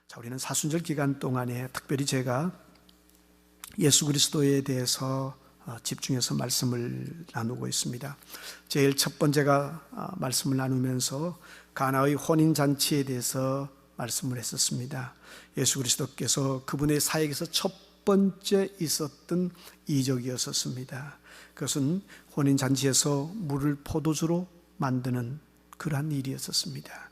자, 우리는 사순절 기간 동안에 특별히 제가 예수 그리스도에 대해서 집중해서 말씀을 나누고 있습니다. 제일 첫 번째가 말씀을 나누면서 가나의 혼인잔치에 대해서 말씀을 했었습니다. 예수 그리스도께서 그분의 사역에서 첫 번째 있었던 이적이었었습니다. 그것은 혼인잔치에서 물을 포도주로 만드는 그러한 일이었었습니다.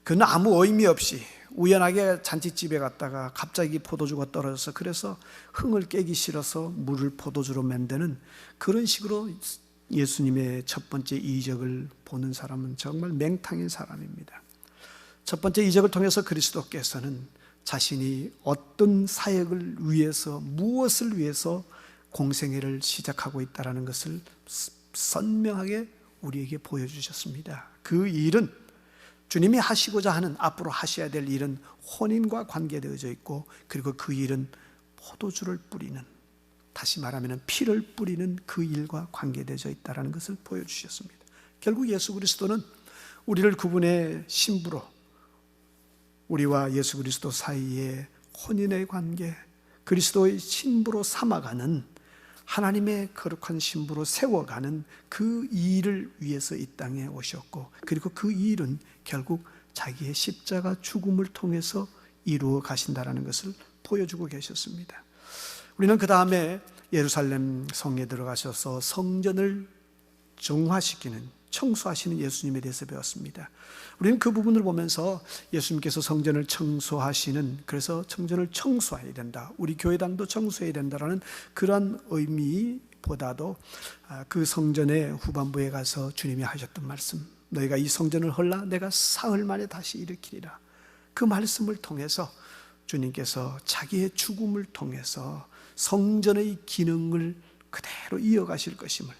그는 아무 의미 없이 우연하게 잔치집에 갔다가 갑자기 포도주가 떨어져서 그래서 흥을 깨기 싫어서 물을 포도주로 만드는 그런 식으로 예수님의 첫 번째 이적을 보는 사람은 정말 맹탕인 사람입니다. 첫 번째 이적을 통해서 그리스도께서는 자신이 어떤 사역을 위해서 무엇을 위해서 공생애를 시작하고 있다는 것을 선명하게 우리에게 보여주셨습니다. 그 일은 주님이 하시고자 하는 앞으로 하셔야 될 일은 혼인과 관계되어져 있고, 그리고 그 일은 포도주를 뿌리는, 다시 말하면 피를 뿌리는 그 일과 관계되어져 있다는 것을 보여주셨습니다. 결국 예수 그리스도는 우리를 그분의 신부로, 우리와 예수 그리스도 사이에 혼인의 관계, 그리스도의 신부로 삼아가는, 하나님의 거룩한 신부로 세워가는 그 일을 위해서 이 땅에 오셨고, 그리고 그 일은 결국 자기의 십자가 죽음을 통해서 이루어 가신다는 것을 보여주고 계셨습니다. 우리는 그 다음에 예루살렘 성에 들어가셔서 성전을 정화시키는, 청소하시는 예수님에 대해서 배웠습니다. 우리는 그 부분을 보면서 예수님께서 성전을 청소하시는, 그래서 성전을 청소해야 된다, 우리 교회당도 청소해야 된다라는 그런 의미보다도 그 성전의 후반부에 가서 주님이 하셨던 말씀, 너희가 이 성전을 헐라 내가 사흘 만에 다시 일으키리라, 그 말씀을 통해서 주님께서 자기의 죽음을 통해서 성전의 기능을 그대로 이어가실 것임을,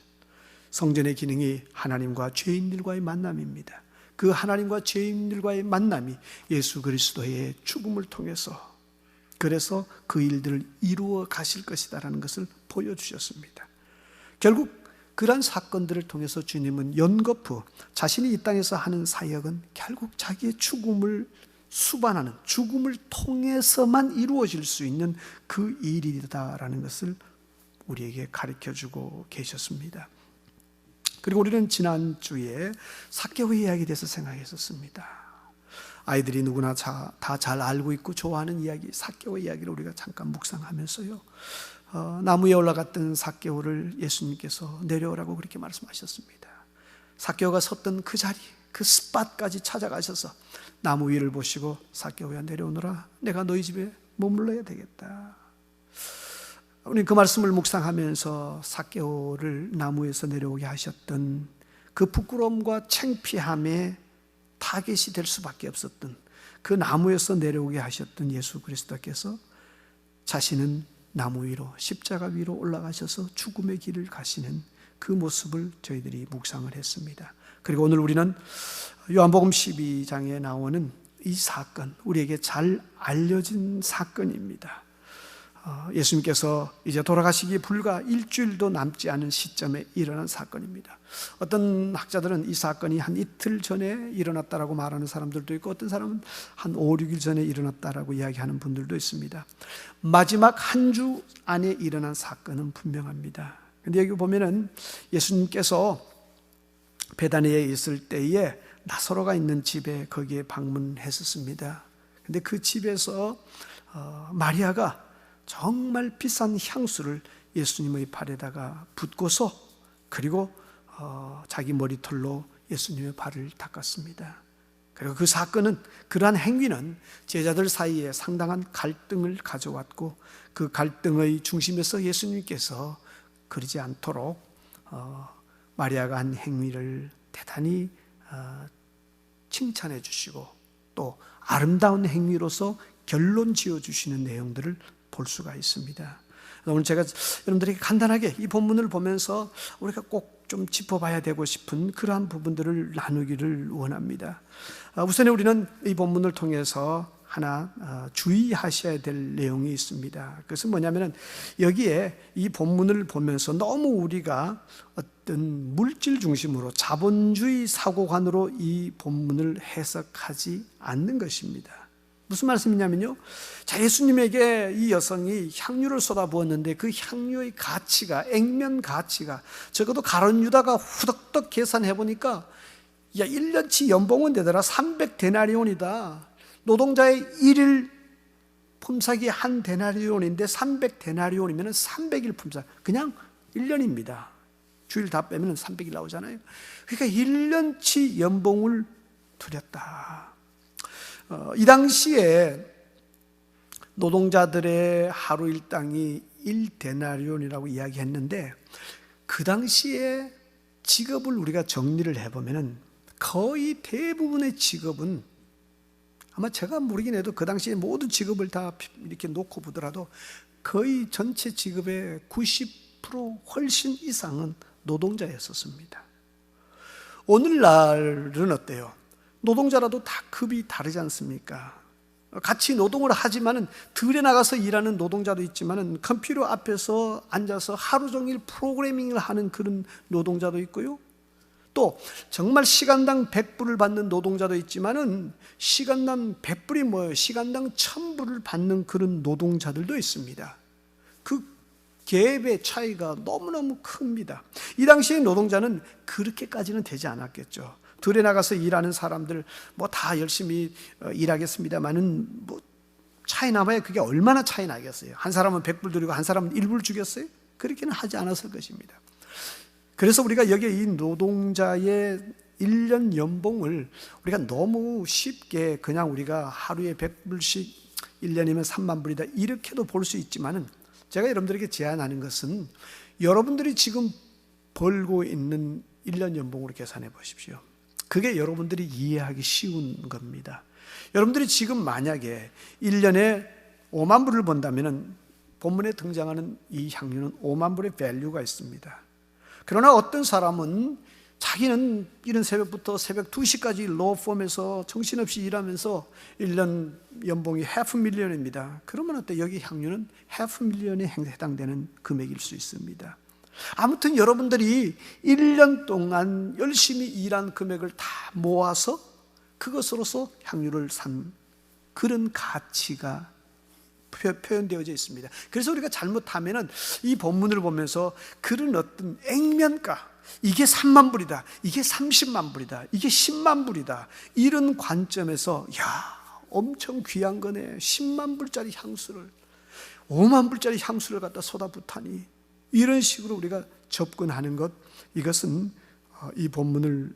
성전의 기능이 하나님과 죄인들과의 만남입니다. 그 하나님과 죄인들과의 만남이 예수 그리스도의 죽음을 통해서, 그래서 그 일들을 이루어 가실 것이다라는 것을 보여주셨습니다. 결국 그러한 사건들을 통해서 주님은 연거푸 자신이 이 땅에서 하는 사역은 결국 자기의 죽음을 수반하는, 죽음을 통해서만 이루어질 수 있는 그 일이다라는 것을 우리에게 가르쳐주고 계셨습니다. 그리고 우리는 지난주에 삭개오의 이야기에 대해서 생각했었습니다. 아이들이 누구나 다 잘 알고 있고 좋아하는 이야기, 삭개오의 이야기를 우리가 잠깐 묵상하면서요, 나무에 올라갔던 삭개오를 예수님께서 내려오라고 그렇게 말씀하셨습니다. 삭개오가 섰던 그 자리, 그 스팟까지 찾아가셔서 나무 위를 보시고 삭개오야 내려오너라, 내가 너희 집에 머물러야 되겠다. 우리는 그 말씀을 묵상하면서 삭개오를 나무에서 내려오게 하셨던 그 부끄러움과 창피함에 타겟이 될 수밖에 없었던, 그 나무에서 내려오게 하셨던 예수 그리스도께서 자신은 나무 위로, 십자가 위로 올라가셔서 죽음의 길을 가시는 그 모습을 저희들이 묵상을 했습니다. 그리고 오늘 우리는 요한복음 12장에 나오는 이 사건, 우리에게 잘 알려진 사건입니다. 예수님께서 이제 돌아가시기 불과 일주일도 남지 않은 시점에 일어난 사건입니다. 어떤 학자들은 이 사건이 한 이틀 전에 일어났다라고 말하는 사람들도 있고, 어떤 사람은 한 5, 6일 전에 일어났다라고 이야기하는 분들도 있습니다. 마지막 한 주 안에 일어난 사건은 분명합니다. 근데 여기 보면은 예수님께서 베다니에 있을 때에 나사로가 있는 집에 거기에 방문했었습니다. 근데 그 집에서 마리아가 정말 비싼 향수를 예수님의 발에다가 붓고서, 그리고 자기 머리털로 예수님의 발을 닦았습니다. 그리고 그 사건은, 그러한 행위는 제자들 사이에 상당한 갈등을 가져왔고, 그 갈등의 중심에서 예수님께서 그러지 않도록 마리아가 한 행위를 대단히 칭찬해 주시고, 또 아름다운 행위로서 결론 지어 주시는 내용들을 볼 수가 있습니다. 오늘 제가 여러분들에게 간단하게 이 본문을 보면서 우리가 꼭 좀 짚어봐야 되고 싶은 그러한 부분들을 나누기를 원합니다. 우선 우리는 이 본문을 통해서 하나 주의하셔야 될 내용이 있습니다. 그것은 뭐냐면, 여기에 이 본문을 보면서 너무 우리가 어떤 물질 중심으로 자본주의 사고관으로 이 본문을 해석하지 않는 것입니다. 무슨 말씀이냐면요, 자, 예수님에게 이 여성이 향유를 쏟아부었는데 그 향유의 가치가, 액면 가치가, 적어도 가룟 유다가 후덕덕 계산해 보니까, 야, 1년치 연봉은 되더라 300데나리온이다. 노동자의 일일 품삯이 한 데나리온인데 300데나리온이면 300일 품삯, 그냥 1년입니다. 주일 다 빼면 300일 나오잖아요. 그러니까 1년치 연봉을 드렸다. 이 당시에 노동자들의 하루 일당이 1데나리온이라고 이야기했는데, 그 당시에 직업을 우리가 정리를 해보면 거의 대부분의 직업은, 아마 제가 모르긴 해도 그 당시에 모든 직업을 다 이렇게 놓고 보더라도 거의 전체 직업의 90% 훨씬 이상은 노동자였었습니다. 오늘날은 어때요? 노동자라도 다 급이 다르지 않습니까? 같이 노동을 하지만은 들에 나가서 일하는 노동자도 있지만은 컴퓨터 앞에서 앉아서 하루 종일 프로그래밍을 하는 그런 노동자도 있고요. 또 정말 시간당 100불을 받는 노동자도 있지만은 시간당 100불이 뭐예요? 시간당 1000불을 받는 그런 노동자들도 있습니다. 그 갭의 차이가 너무너무 큽니다. 이 당시의 노동자는 그렇게까지는 되지 않았겠죠. 들에 나가서 일하는 사람들 뭐 다 열심히 일하겠습니다만은 뭐 차이 나봐야 그게 얼마나 차이 나겠어요. 한 사람은 100불 드리고 한 사람은 1불 주겠어요? 그렇게는 하지 않았을 것입니다. 그래서 우리가 여기에 이 노동자의 1년 연봉을 우리가 너무 쉽게 그냥 우리가 하루에 100불씩 1년이면 3만 불이다 이렇게도 볼 수 있지만은, 제가 여러분들에게 제안하는 것은 여러분들이 지금 벌고 있는 1년 연봉으로 계산해 보십시오. 그게 여러분들이 이해하기 쉬운 겁니다. 여러분들이 지금 만약에 1년에 5만 불을 번다면 본문에 등장하는 이 향유는 5만 불의 밸류가 있습니다. 그러나 어떤 사람은 자기는 이른 새벽부터 새벽 2시까지 로펌에서 정신없이 일하면서 1년 연봉이 $500,000입니다. 그러면 어때? 여기 향유는 $500,000에 해당되는 금액일 수 있습니다. 아무튼 여러분들이 1년 동안 열심히 일한 금액을 다 모아서 그것으로서 향유를 산 그런 가치가 표현되어져 있습니다. 그래서 우리가 잘못하면은 이 본문을 보면서 그런 어떤 액면가, 이게 3만 불이다, 이게 30만 불이다, 이게 10만 불이다, 이런 관점에서 야, 엄청 귀한 거네, 10만 불짜리 향수를 5만 불짜리 향수를 갖다 쏟아붓다니, 이런 식으로 우리가 접근하는 것, 이것은 이 본문을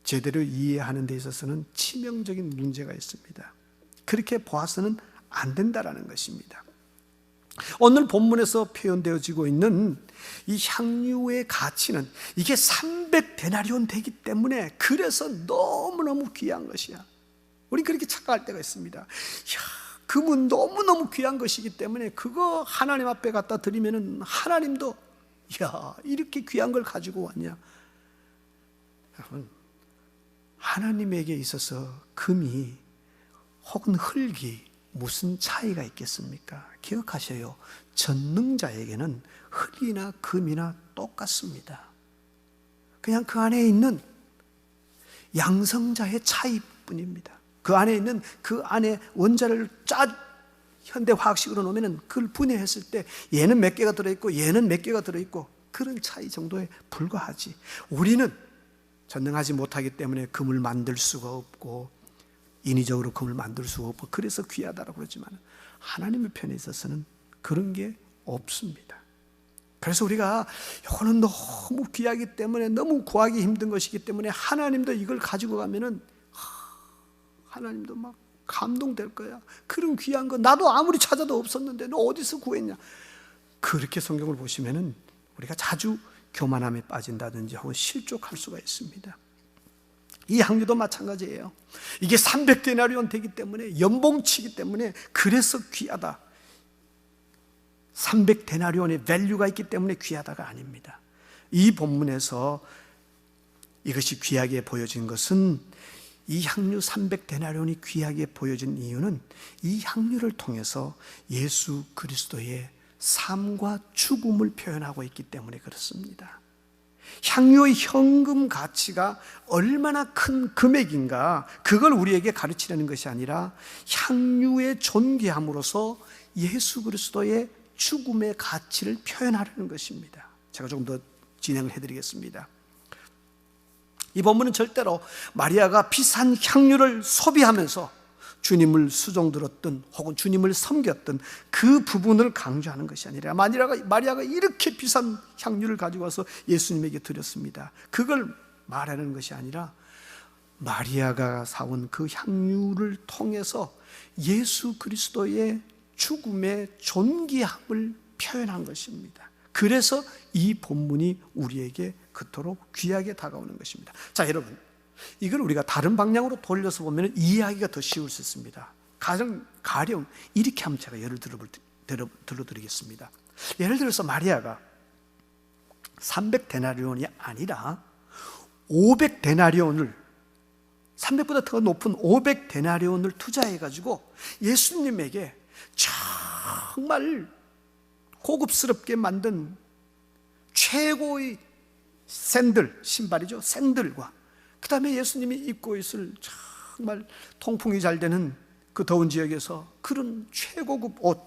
제대로 이해하는 데 있어서는 치명적인 문제가 있습니다. 그렇게 보아서는 안 된다라는 것입니다. 오늘 본문에서 표현되어지고 있는 이 향유의 가치는 이게 300데나리온 되기 때문에 그래서 너무너무 귀한 것이야. 우린 그렇게 착각할 때가 있습니다. 야, 금은 너무너무 귀한 것이기 때문에 그거 하나님 앞에 갖다 드리면은 하나님도 야, 이렇게 귀한 걸 가지고 왔냐. 여러분, 하나님에게 있어서 금이 혹은 흙이 무슨 차이가 있겠습니까? 기억하셔요. 전능자에게는 흙이나 금이나 똑같습니다. 그냥 그 안에 있는 양성자의 차이뿐입니다. 그 안에 있는 그 안에 원자를 현대화학식으로 놓으면 그걸 분해했을 때 얘는 몇 개가 들어있고 얘는 몇 개가 들어있고 그런 차이 정도에 불과하지. 우리는 전능하지 못하기 때문에 금을 만들 수가 없고 인위적으로 금을 만들 수가 없고 그래서 귀하다라고 그러지만 하나님의 편에 있어서는 그런 게 없습니다. 그래서 우리가 이거는 너무 귀하기 때문에 너무 구하기 힘든 것이기 때문에 하나님도 이걸 가지고 가면은 하나님도 막 감동될 거야. 그런 귀한 거 나도 아무리 찾아도 없었는데 너 어디서 구했냐. 그렇게 성경을 보시면은 우리가 자주 교만함에 빠진다든지 혹은 실족할 수가 있습니다. 이 향유도 마찬가지예요. 이게 300데나리온 되기 때문에 연봉치기 때문에 그래서 귀하다. 300데나리온의 밸류가 있기 때문에 귀하다가 아닙니다. 이 본문에서 이것이 귀하게 보여진 것은 이 향유 300데나리온이 귀하게 보여진 이유는 이 향유를 통해서 예수 그리스도의 삶과 죽음을 표현하고 있기 때문에 그렇습니다. 향유의 현금 가치가 얼마나 큰 금액인가, 그걸 우리에게 가르치려는 것이 아니라 향유의 존귀함으로써 예수 그리스도의 죽음의 가치를 표현하려는 것입니다. 제가 조금 더 진행을 해드리겠습니다. 이 본문은 절대로 마리아가 비싼 향유를 소비하면서 주님을 수종들었던 혹은 주님을 섬겼던 그 부분을 강조하는 것이 아니라, 마리아가 이렇게 비싼 향유를 가지고 와서 예수님에게 드렸습니다, 그걸 말하는 것이 아니라 마리아가 사온 그 향유를 통해서 예수 그리스도의 죽음의 존귀함을 표현한 것입니다. 그래서 이 본문이 우리에게 그토록 귀하게 다가오는 것입니다. 자, 여러분, 이걸 우리가 다른 방향으로 돌려서 보면 이해하기가 더 쉬울 수 있습니다. 가령 이렇게 한번 제가 예를 들어드리겠습니다. 예를 들어서 마리아가 300데나리온이 아니라 500데나리온을, 300보다 더 높은 500데나리온을 투자해가지고 예수님에게 정말 고급스럽게 만든 최고의 신발이죠. 샌들과 그 다음에 예수님이 입고 있을 정말 통풍이 잘 되는 그 더운 지역에서 그런 최고급 옷,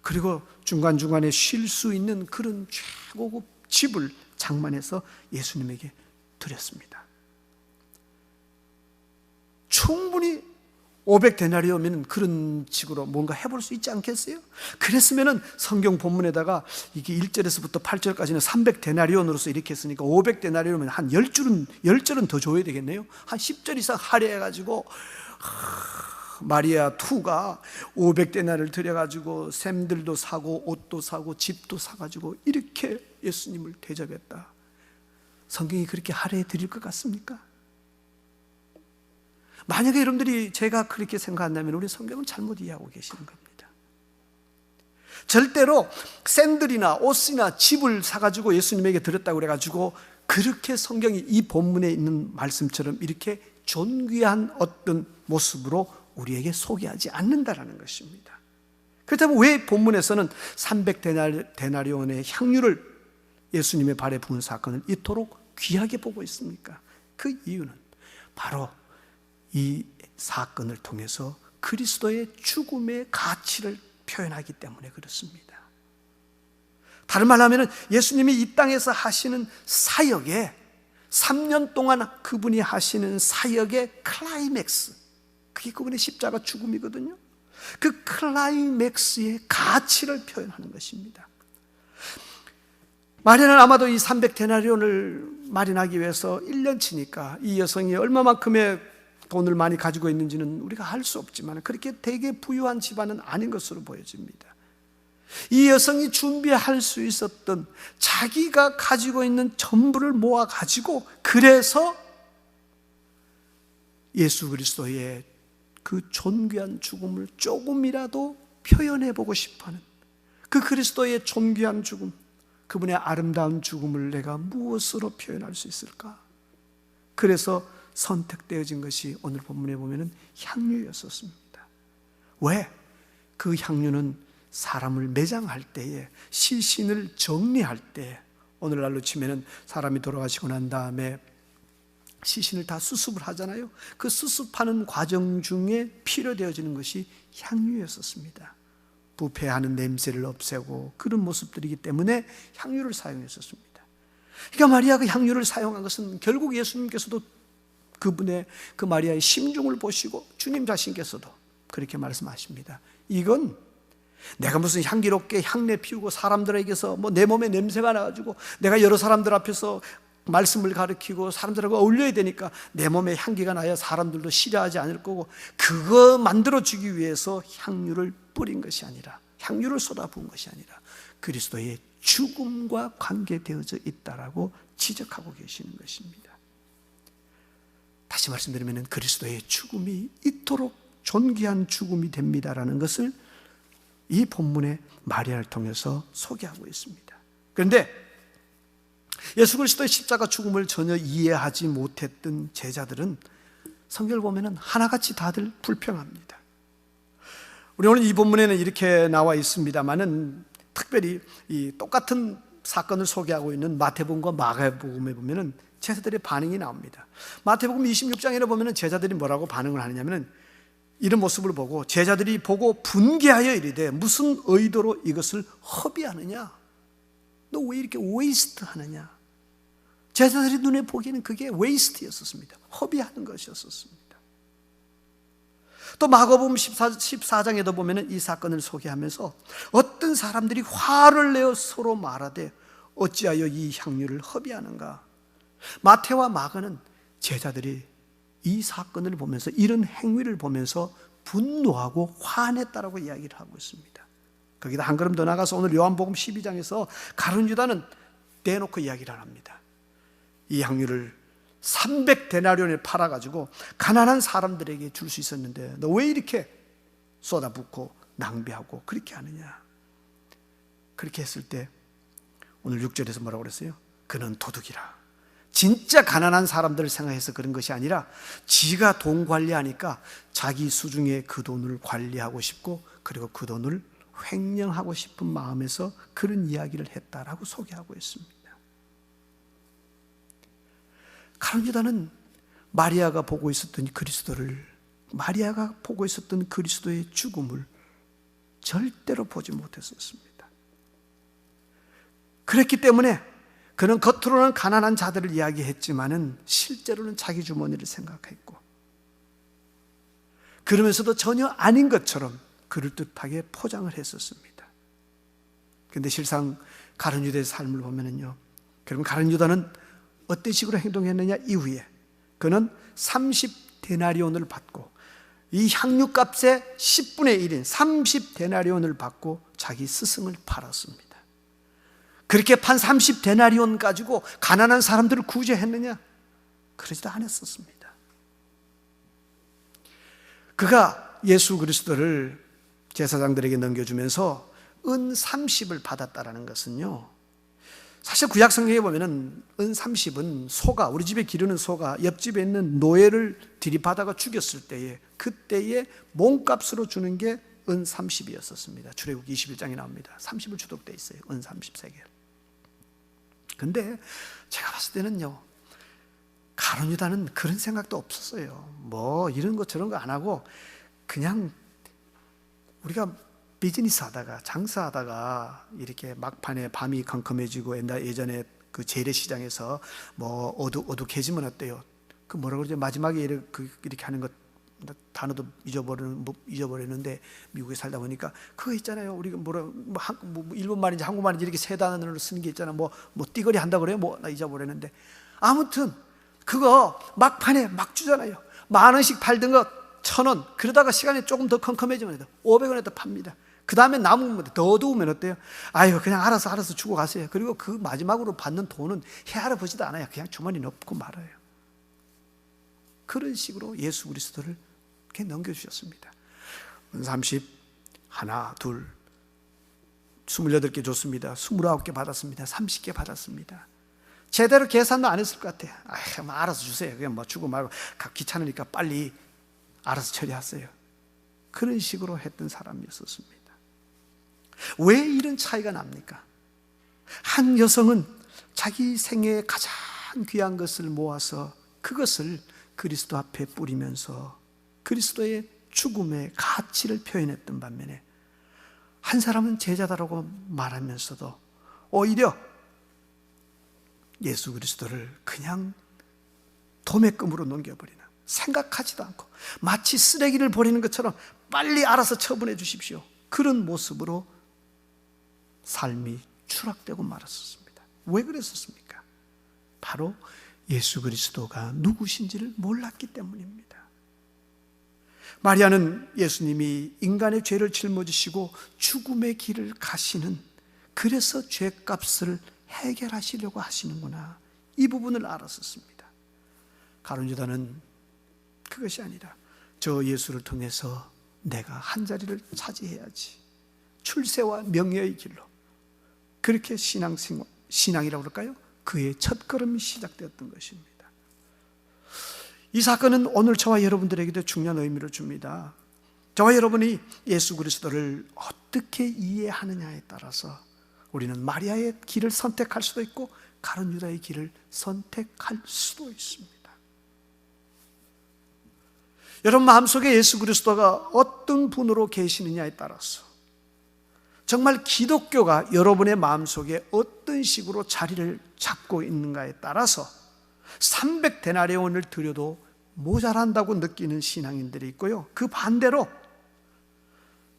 그리고 중간중간에 쉴 수 있는 그런 최고급 집을 장만해서 예수님에게 드렸습니다. 충분히 500데나리온이면 그런 식으로 뭔가 해볼 수 있지 않겠어요? 그랬으면은 성경 본문에다가 이게 1절에서부터 8절까지는 300데나리온으로서 이렇게 했으니까 500데나리온이면 한 10절은 더 줘야 되겠네요. 한 10절 이상 할애해가지고 마리아 2가 500데나리온을 들여가지고 샘들도 사고 옷도 사고 집도 사가지고 이렇게 예수님을 대접했다. 성경이 그렇게 할애해 드릴 것 같습니까? 만약에 여러분들이 제가 그렇게 생각한다면 우리 성경은 잘못 이해하고 계시는 겁니다. 절대로 샌들이나 옷이나 집을 사가지고 예수님에게 드렸다고 그래가지고 그렇게 성경이 이 본문에 있는 말씀처럼 이렇게 존귀한 어떤 모습으로 우리에게 소개하지 않는다라는 것입니다. 그렇다면 왜 본문에서는 300데나리온의 향유를 예수님의 발에 부은 사건을 이토록 귀하게 보고 있습니까? 그 이유는 바로 이 사건을 통해서 그리스도의 죽음의 가치를 표현하기 때문에 그렇습니다. 다른 말로 하면 예수님이 이 땅에서 하시는 사역에 3년 동안 그분이 하시는 사역의 클라이맥스, 그게 그분의 십자가 죽음이거든요. 그 클라이맥스의 가치를 표현하는 것입니다. 마리아는 아마도 이 300데나리온을 마련하기 위해서 1년치니까 이 여성이 얼마만큼의 돈을 많이 가지고 있는지는 우리가 알 수 없지만 그렇게 되게 부유한 집안은 아닌 것으로 보여집니다. 이 여성이 준비할 수 있었던 자기가 가지고 있는 전부를 모아가지고 그래서 예수 그리스도의 그 존귀한 죽음을 조금이라도 표현해보고 싶어하는 그 그리스도의 존귀한 죽음, 그분의 아름다운 죽음을 내가 무엇으로 표현할 수 있을까? 그래서 선택되어진 것이 오늘 본문에 보면 향유였었습니다. 왜? 그 향유는 사람을 매장할 때에, 시신을 정리할 때, 오늘날로 치면 사람이 돌아가시고 난 다음에 시신을 다 수습을 하잖아요. 그 수습하는 과정 중에 필요되어지는 것이 향유였었습니다. 부패하는 냄새를 없애고 그런 모습들이기 때문에 향유를 사용했었습니다. 그러니까 마리아가 향유를 사용한 것은 결국 예수님께서도 그분의 그 마리아의 심중을 보시고 주님 자신께서도 그렇게 말씀하십니다. 이건 내가 무슨 향기롭게 향내 피우고 사람들에게서 내 몸에 냄새가 나가지고 내가 여러 사람들 앞에서 말씀을 가르치고 사람들하고 어울려야 되니까 내 몸에 향기가 나야 사람들도 싫어하지 않을 거고, 그거 만들어주기 위해서 향유를 뿌린 것이 아니라, 향유를 쏟아부은 것이 아니라 그리스도의 죽음과 관계되어져 있다라고 지적하고 계시는 것입니다. 다시 말씀드리면 그리스도의 죽음이 이토록 존귀한 죽음이 됩니다라는 것을 이 본문의 마리아를 통해서 소개하고 있습니다. 그런데 예수 그리스도의 십자가 죽음을 전혀 이해하지 못했던 제자들은 성경을 보면 하나같이 다들 불평합니다. 우리 오늘 이 본문에는 이렇게 나와 있습니다만은 특별히 이 똑같은 사건을 소개하고 있는 마태복음과 마가복음에 보면은 제자들의 반응이 나옵니다. 마태복음 26장에 보면은 제자들이 뭐라고 반응을 하느냐면은 이런 모습을 보고 제자들이 보고 분개하여 이르되 무슨 의도로 이것을 허비하느냐? 너 왜 이렇게 웨이스트 하느냐? 제자들의 눈에 보기에는 그게 웨이스트였었습니다. 허비하는 것이었었습니다. 또 마가복음 14장에도 보면은 이 사건을 소개하면서 어떤 사람들이 화를 내어 서로 말하되 어찌하여 이 향유를 허비하는가? 마태와 마가는 제자들이 이 사건을 보면서 이런 행위를 보면서 분노하고 화냈다라고 이야기를 하고 있습니다. 거기다 한 걸음 더 나가서 오늘 요한복음 12장에서 가룟 유다는 대놓고 이야기를 합니다. 이 향유를 300데나리온에 팔아가지고 가난한 사람들에게 줄 수 있었는데 너 왜 이렇게 쏟아붓고 낭비하고 그렇게 하느냐? 그렇게 했을 때 오늘 6절에서 뭐라고 그랬어요? 그는 도둑이라. 진짜 가난한 사람들을 생각해서 그런 것이 아니라 지가 돈 관리하니까 자기 수중에 그 돈을 관리하고 싶고 그리고 그 돈을 횡령하고 싶은 마음에서 그런 이야기를 했다라고 소개하고 있습니다. 가룟 유다는 마리아가 보고 있었던 그리스도의 죽음을 절대로 보지 못했었습니다. 그랬기 때문에 그는 겉으로는 가난한 자들을 이야기했지만은 실제로는 자기 주머니를 생각했고 그러면서도 전혀 아닌 것처럼 그럴듯하게 포장을 했었습니다. 그런데 실상 가룟 유다의 삶을 보면은요, 그러면 가룟 유다는 어떤 식으로 행동했느냐? 이후에 그는 30데나리온을 받고 이 향유값의 10분의 1인 30데나리온을 받고 자기 스승을 팔았습니다. 그렇게 판 30데나리온 가지고 가난한 사람들을 구제했느냐? 그러지도 않았었습니다. 그가 예수 그리스도를 제사장들에게 넘겨주면서 은 30을 받았다라는 것은요, 사실 구약 성경에 보면은 은 30은 소가, 우리 집에 기르는 소가 옆집에 있는 노예를 들이받아가 죽였을 때에 그때의 몸값으로 주는 게 은 30이었었습니다. 출애굽기 21장에 나옵니다. 30을 주독되어 있어요. 은 30세겔. 근데 제가 봤을 때는요, 가룟 유다는 그런 생각도 없었어요. 뭐 이런 거 저런 거 안 하고 그냥 우리가 비즈니스 하다가 장사하다가 이렇게 막판에 밤이 컴컴해지고 예전에 그 재래시장에서 뭐 어둑해지면 어때요? 그 뭐라 그러죠? 마지막에 이렇게 하는 것 단어도 잊어버렸는데 미국에 살다 보니까 그거 있잖아요. 우리가 일본 말인지 한국 말인지 이렇게 세 단어를 쓰는 게 있잖아. 뭐 띠거리 한다 그래요? 나 잊어버렸는데 아무튼 그거 막판에 막 주잖아요. 10,000원씩 팔던 거 1,000원. 그러다가 시간이 조금 더 컴컴해지면 500원에 더 팝니다. 그 다음에 남으면 더 어두우면 어때요? 아유, 그냥 알아서 주고 가세요. 그리고 그 마지막으로 받는 돈은 헤아려 보지도 않아요. 그냥 주머니 넣고 말아요. 그런 식으로 예수 그리스도를 이렇게 넘겨주셨습니다. 30, 하나, 둘, 28개 줬습니다. 29개 받았습니다. 30개 받았습니다. 제대로 계산도 안 했을 것 같아요. 뭐 알아서 주세요. 그냥 뭐 주고 말고 귀찮으니까 빨리 알아서 처리하세요. 그런 식으로 했던 사람이었습니다. 왜 이런 차이가 납니까? 한 여성은 자기 생애에 가장 귀한 것을 모아서 그것을 그리스도 앞에 뿌리면서 그리스도의 죽음의 가치를 표현했던 반면에 한 사람은 제자다라고 말하면서도 오히려 예수 그리스도를 그냥 도매금으로 넘겨버리는, 생각하지도 않고 마치 쓰레기를 버리는 것처럼 빨리 알아서 처분해 주십시오, 그런 모습으로 삶이 추락되고 말았었습니다. 왜 그랬었습니까? 바로 예수 그리스도가 누구신지를 몰랐기 때문입니다. 마리아는 예수님이 인간의 죄를 짊어지시고 죽음의 길을 가시는, 그래서 죄값을 해결하시려고 하시는구나, 이 부분을 알았었습니다. 가룟 유다는 그것이 아니라 저 예수를 통해서 내가 한 자리를 차지해야지, 출세와 명예의 길로, 그렇게 신앙이라고 그럴까요? 그의 첫걸음이 시작되었던 것입니다. 이 사건은 오늘 저와 여러분들에게도 중요한 의미를 줍니다. 저와 여러분이 예수 그리스도를 어떻게 이해하느냐에 따라서 우리는 마리아의 길을 선택할 수도 있고 가룟 유다의 길을 선택할 수도 있습니다. 여러분 마음속에 예수 그리스도가 어떤 분으로 계시느냐에 따라서, 정말 기독교가 여러분의 마음속에 어떤 식으로 자리를 잡고 있는가에 따라서 300데나리온을 드려도 모자란다고 느끼는 신앙인들이 있고요, 그 반대로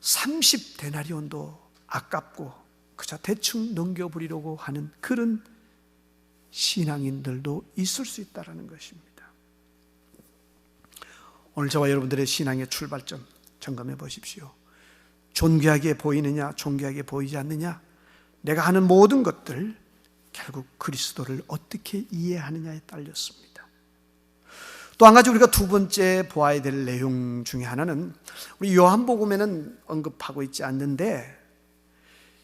30데나리온도 아깝고 그저 대충 넘겨버리려고 하는 그런 신앙인들도 있을 수 있다는 것입니다. 오늘 저와 여러분들의 신앙의 출발점 점검해 보십시오. 존귀하게 보이느냐, 존귀하게 보이지 않느냐, 내가 하는 모든 것들 결국 그리스도를 어떻게 이해하느냐에 딸렸습니다. 또 한 가지 우리가 두 번째 보아야 될 내용 중에 하나는 우리 요한복음에는 언급하고 있지 않는데,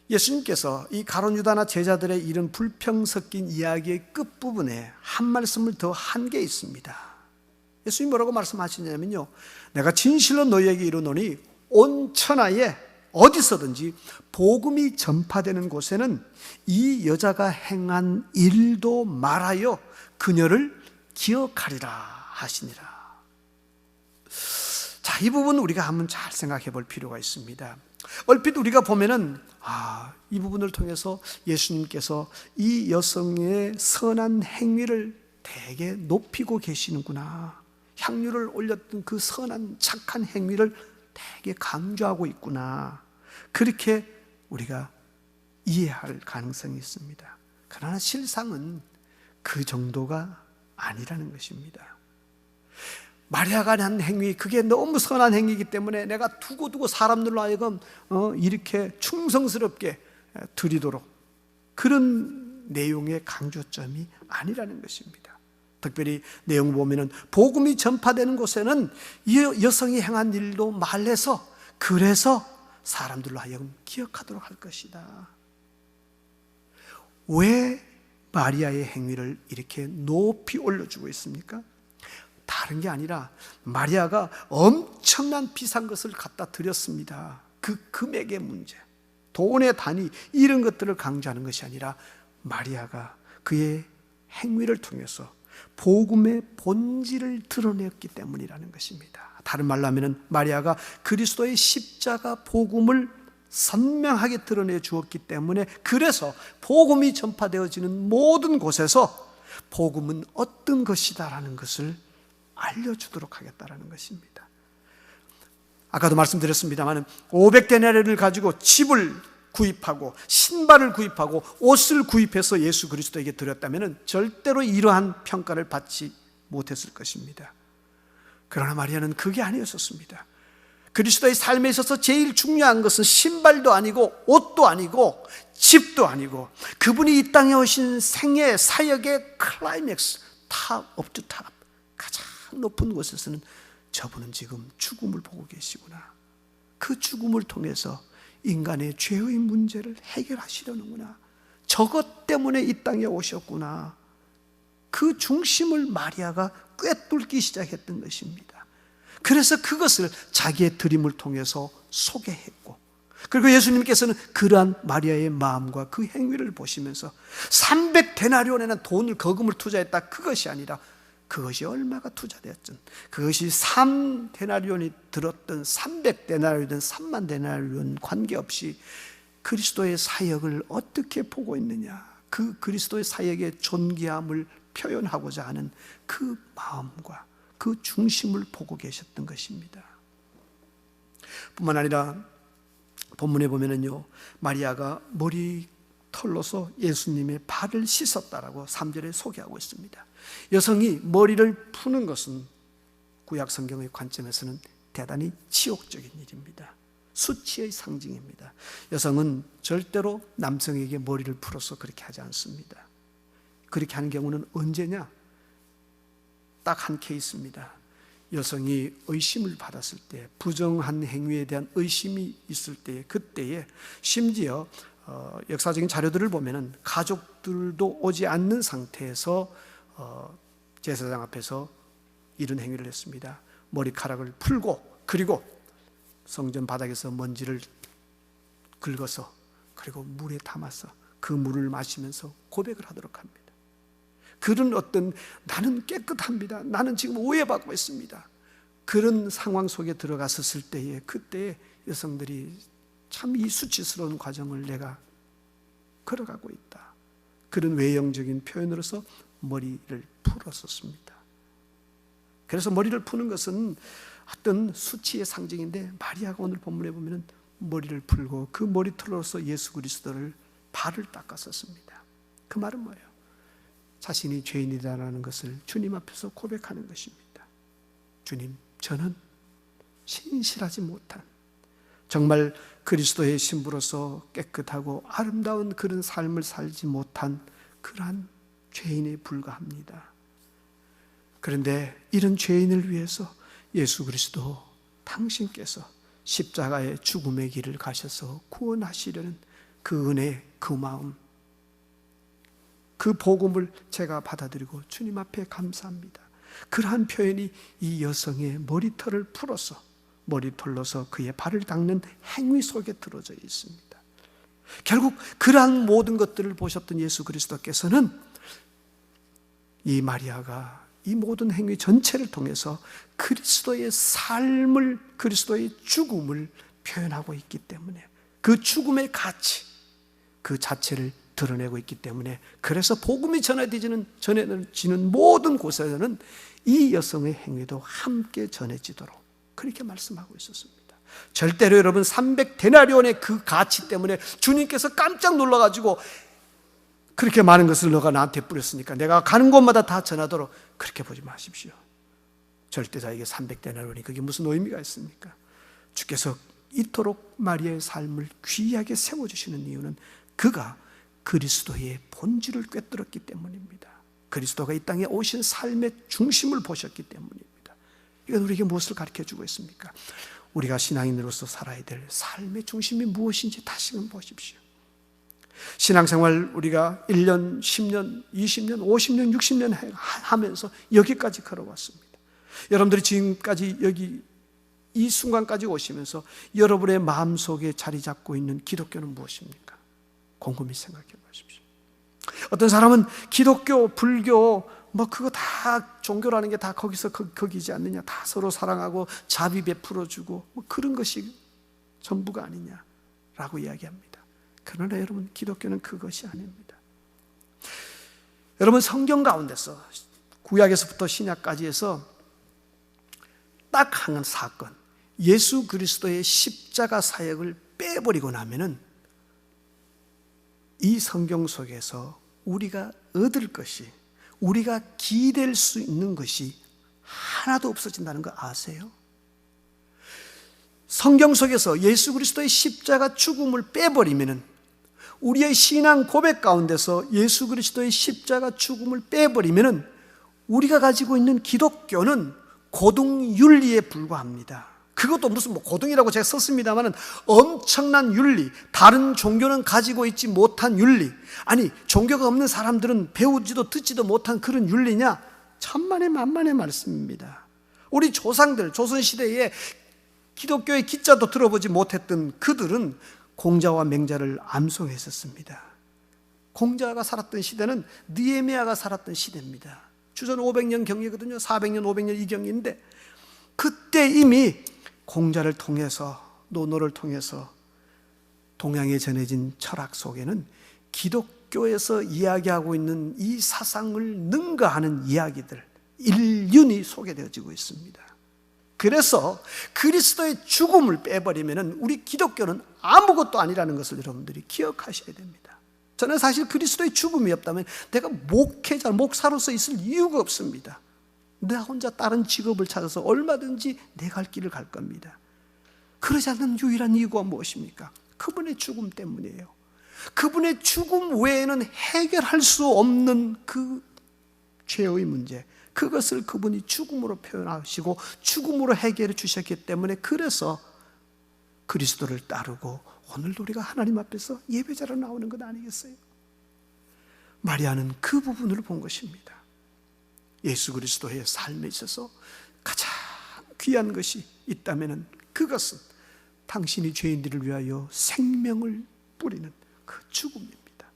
예수님께서 이 가룟 유다나 제자들의 이런 불평 섞인 이야기의 끝부분에 한 말씀을 더 한 게 있습니다. 예수님이 뭐라고 말씀하시냐면요, 내가 진실로 너희에게 이르노니 온 천하에 어디서든지 복음이 전파되는 곳에는 이 여자가 행한 일도 말하여 그녀를 기억하리라 하시니라. 자, 이 부분 우리가 한번 잘 생각해 볼 필요가 있습니다. 얼핏 우리가 보면은 이 부분을 통해서 예수님께서 이 여성의 선한 행위를 되게 높이고 계시는구나, 향유를 올렸던 그 선한 착한 행위를 되게 강조하고 있구나, 그렇게 우리가 이해할 가능성이 있습니다. 그러나 실상은 그 정도가 아니라는 것입니다. 마리아가 한 행위, 그게 너무 선한 행위이기 때문에 내가 두고두고 사람들로 하여금 이렇게 충성스럽게 드리도록, 그런 내용의 강조점이 아니라는 것입니다. 특별히 내용을 보면은 복음이 전파되는 곳에는 이 여성이 행한 일도 말해서, 그래서 사람들로 하여금 기억하도록 할 것이다. 왜 마리아의 행위를 이렇게 높이 올려주고 있습니까? 다른 게 아니라 마리아가 엄청난 비싼 것을 갖다 드렸습니다. 그 금액의 문제, 돈의 단위, 이런 것들을 강조하는 것이 아니라 마리아가 그의 행위를 통해서 복음의 본질을 드러냈기 때문이라는 것입니다. 다른 말로 하면 마리아가 그리스도의 십자가 복음을 선명하게 드러내 주었기 때문에, 그래서 복음이 전파되어지는 모든 곳에서 복음은 어떤 것이다라는 것을 알려주도록 하겠다라는 것입니다. 아까도 말씀드렸습니다만 500데나리온을 가지고 집을 구입하고 신발을 구입하고 옷을 구입해서 예수 그리스도에게 드렸다면 절대로 이러한 평가를 받지 못했을 것입니다. 그러나 마리아는 그게 아니었었습니다. 그리스도의 삶에 있어서 제일 중요한 것은 신발도 아니고 옷도 아니고 집도 아니고, 그분이 이 땅에 오신 생애 사역의 클라이맥스, 탑 오브 더 탑, 가장 높은 곳에서는 저분은 지금 죽음을 보고 계시구나, 그 죽음을 통해서 인간의 죄의 문제를 해결하시려는구나, 저것 때문에 이 땅에 오셨구나, 그 중심을 마리아가 꿰뚫기 시작했던 것입니다. 그래서 그것을 자기의 드림을 통해서 소개했고, 그리고 예수님께서는 그러한 마리아의 마음과 그 행위를 보시면서 300데나리온에는 돈을, 거금을 투자했다, 그것이 아니라 그것이 얼마가 투자되었든, 그것이 3데나리온이 들었던 300데나리온이든 3만 데나리온 관계없이 그리스도의 사역을 어떻게 보고 있느냐, 그 그리스도의 사역의 존귀함을 표현하고자 하는 그 마음과 그 중심을 보고 계셨던 것입니다. 뿐만 아니라 본문에 보면은요, 마리아가 머리털로서 예수님의 발을 씻었다라고 3절에 소개하고 있습니다. 여성이 머리를 푸는 것은 구약 성경의 관점에서는 대단히 치욕적인 일입니다. 수치의 상징입니다. 여성은 절대로 남성에게 머리를 풀어서 그렇게 하지 않습니다. 그렇게 하는 경우는 언제냐? 딱 한 케이스입니다. 여성이 의심을 받았을 때, 부정한 행위에 대한 의심이 있을 때, 그때에 심지어 역사적인 자료들을 보면은 가족들도 오지 않는 상태에서 제사장 앞에서 이런 행위를 했습니다. 머리카락을 풀고, 그리고 성전 바닥에서 먼지를 긁어서 그리고 물에 담아서 그 물을 마시면서 고백을 하도록 합니다. 그런 어떤 나는 깨끗합니다, 나는 지금 오해받고 있습니다, 그런 상황 속에 들어갔었을 때에 그때 여성들이 참 이 수치스러운 과정을 내가 걸어가고 있다, 그런 외형적인 표현으로서 머리를 풀었었습니다. 그래서 머리를 푸는 것은 어떤 수치의 상징인데, 마리아가 오늘 본문에 보면 머리를 풀고 그 머리털로서 예수 그리스도를 발을 닦았었습니다. 그 말은 뭐예요? 자신이 죄인이다라는 것을 주님 앞에서 고백하는 것입니다. 주님, 저는 신실하지 못한, 정말 그리스도의 신부로서 깨끗하고 아름다운 그런 삶을 살지 못한 그러한 죄인에 불과합니다. 그런데 이런 죄인을 위해서 예수 그리스도 당신께서 십자가의 죽음의 길을 가셔서 구원하시려는 그 은혜, 그 마음, 그 복음을 제가 받아들이고 주님 앞에 감사합니다. 그러한 표현이 이 여성의 머리털을 풀어서 머리털로서 그의 발을 닦는 행위 속에 들어져 있습니다. 결국 그러한 모든 것들을 보셨던 예수 그리스도께서는 이 마리아가 이 모든 행위 전체를 통해서 그리스도의 삶을, 그리스도의 죽음을 표현하고 있기 때문에, 그 죽음의 가치 그 자체를 드러내고 있기 때문에, 그래서 복음이 전해지는 모든 곳에서는 이 여성의 행위도 함께 전해지도록 그렇게 말씀하고 있었습니다. 절대로 여러분 300데나리온의 그 가치 때문에 주님께서 깜짝 놀라가지고 그렇게 많은 것을 너가 나한테 뿌렸으니까 내가 가는 곳마다 다 전하도록, 그렇게 보지 마십시오. 절대자에게 300데나리온이 그게 무슨 의미가 있습니까? 주께서 이토록 마리아의 삶을 귀하게 세워주시는 이유는 그가 그리스도의 본질을 꿰뚫었기 때문입니다. 그리스도가 이 땅에 오신 삶의 중심을 보셨기 때문입니다. 이건 우리에게 무엇을 가르쳐주고 있습니까? 우리가 신앙인으로서 살아야 될 삶의 중심이 무엇인지 다시금 보십시오. 신앙생활 우리가 1년, 10년, 20년, 50년, 60년 하면서 여기까지 걸어왔습니다. 여러분들이 지금까지 여기 이 순간까지 오시면서 여러분의 마음속에 자리 잡고 있는 기독교는 무엇입니까? 곰곰이 생각해 보십시오. 어떤 사람은 기독교, 불교 그거 다 종교라는 게 다 거기서 거기지 않느냐, 다 서로 사랑하고 자비 베풀어주고 그런 것이 전부가 아니냐라고 이야기합니다. 그러나 여러분, 기독교는 그것이 아닙니다. 여러분, 성경 가운데서 구약에서부터 신약까지 해서 딱 한 사건, 예수 그리스도의 십자가 사역을 빼버리고 나면은 이 성경 속에서 우리가 얻을 것이, 우리가 기댈 수 있는 것이 하나도 없어진다는 거 아세요? 성경 속에서 예수 그리스도의 십자가 죽음을 빼버리면은, 우리의 신앙 고백 가운데서 예수 그리스도의 십자가 죽음을 빼버리면은 우리가 가지고 있는 기독교는 고등윤리에 불과합니다. 그것도 무슨 고등이라고 제가 썼습니다만은 엄청난 윤리, 다른 종교는 가지고 있지 못한 윤리, 아니 종교가 없는 사람들은 배우지도 듣지도 못한 그런 윤리냐? 천만의 만만의 말씀입니다. 우리 조상들, 조선시대에 기독교의 기자도 들어보지 못했던 그들은 공자와 맹자를 암송했었습니다. 공자가 살았던 시대는 느헤미야가 살았던 시대입니다. 주전 500년 경이거든요. 400년, 500년 이 경인데, 그때 이미 공자를 통해서, 논어를 통해서 동양에 전해진 철학 속에는 기독교에서 이야기하고 있는 이 사상을 능가하는 이야기들, 일륜이 소개되어지고 있습니다. 그래서 그리스도의 죽음을 빼버리면 우리 기독교는 아무것도 아니라는 것을 여러분들이 기억하셔야 됩니다. 저는 사실 그리스도의 죽음이 없다면 내가 목회자, 목사로서 있을 이유가 없습니다. 나 혼자 다른 직업을 찾아서 얼마든지 내 갈 길을 갈 겁니다. 그러지 않는 유일한 이유가 무엇입니까? 그분의 죽음 때문이에요. 그분의 죽음 외에는 해결할 수 없는 그 죄의 문제, 그것을 그분이 죽음으로 표현하시고 죽음으로 해결해 주셨기 때문에, 그래서 그리스도를 따르고 오늘도 우리가 하나님 앞에서 예배자로 나오는 것 아니겠어요? 마리아는 그 부분을 본 것입니다. 예수 그리스도의 삶에 있어서 가장 귀한 것이 있다면 그것은 당신이 죄인들을 위하여 생명을 뿌리는 그 죽음입니다.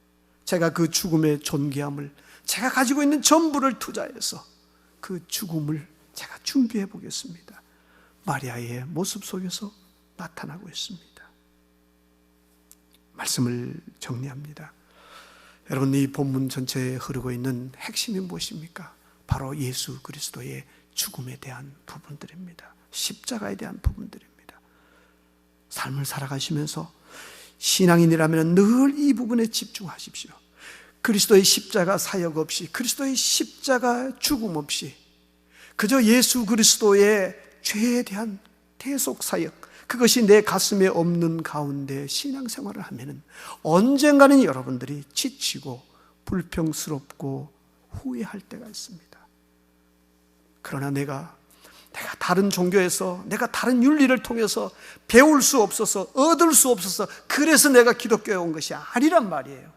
제가 그 죽음의 존귀함을, 제가 가지고 있는 전부를 투자해서 그 죽음을 제가 준비해 보겠습니다. 마리아의 모습 속에서 나타나고 있습니다. 말씀을 정리합니다. 여러분, 이 본문 전체에 흐르고 있는 핵심이 무엇입니까? 바로 예수 그리스도의 죽음에 대한 부분들입니다. 십자가에 대한 부분들입니다. 삶을 살아가시면서 신앙인이라면 늘 이 부분에 집중하십시오. 그리스도의 십자가 사역 없이, 그리스도의 십자가 죽음 없이, 그저 예수 그리스도의 죄에 대한 대속 사역, 그것이 내 가슴에 없는 가운데 신앙생활을 하면은 언젠가는 여러분들이 지치고 불평스럽고 후회할 때가 있습니다. 그러나 내가 다른 종교에서, 내가 다른 윤리를 통해서 배울 수 없어서, 얻을 수 없어서, 그래서 내가 기독교에 온 것이 아니란 말이에요.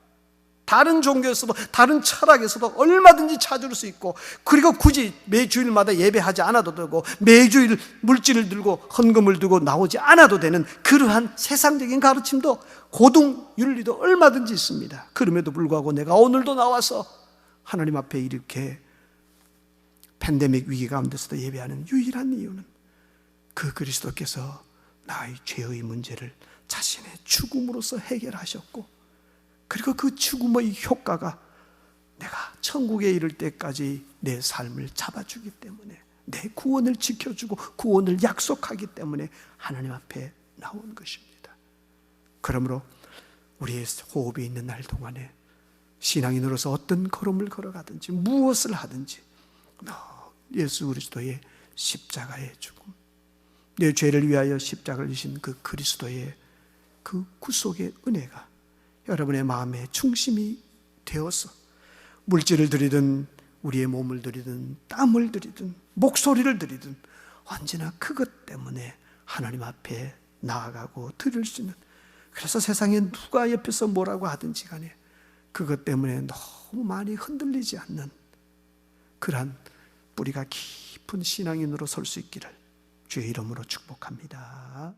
다른 종교에서도, 다른 철학에서도 얼마든지 찾을 수 있고, 그리고 굳이 매주일마다 예배하지 않아도 되고, 매주일 물질을 들고 헌금을 들고 나오지 않아도 되는 그러한 세상적인 가르침도, 고등 윤리도 얼마든지 있습니다. 그럼에도 불구하고 내가 오늘도 나와서 하나님 앞에 이렇게 팬데믹 위기 가운데서도 예배하는 유일한 이유는 그 그리스도께서 나의 죄의 문제를 자신의 죽음으로써 해결하셨고, 그리고 그 죽음의 효과가 내가 천국에 이를 때까지 내 삶을 잡아주기 때문에, 내 구원을 지켜주고 구원을 약속하기 때문에 하나님 앞에 나온 것입니다. 그러므로 우리의 호흡이 있는 날 동안에 신앙인으로서 어떤 걸음을 걸어가든지 무엇을 하든지 예수 그리스도의 십자가의 죽음, 내 죄를 위하여 십자가를 지신 그 그리스도의 그 구속의 은혜가 여러분의 마음의 중심이 되어서 물질을 드리든 우리의 몸을 드리든 땀을 드리든 목소리를 드리든 언제나 그것 때문에 하나님 앞에 나아가고 드릴 수 있는, 그래서 세상에 누가 옆에서 뭐라고 하든지 간에 그것 때문에 너무 많이 흔들리지 않는 그러한 뿌리가 깊은 신앙인으로 설 수 있기를 주의 이름으로 축복합니다.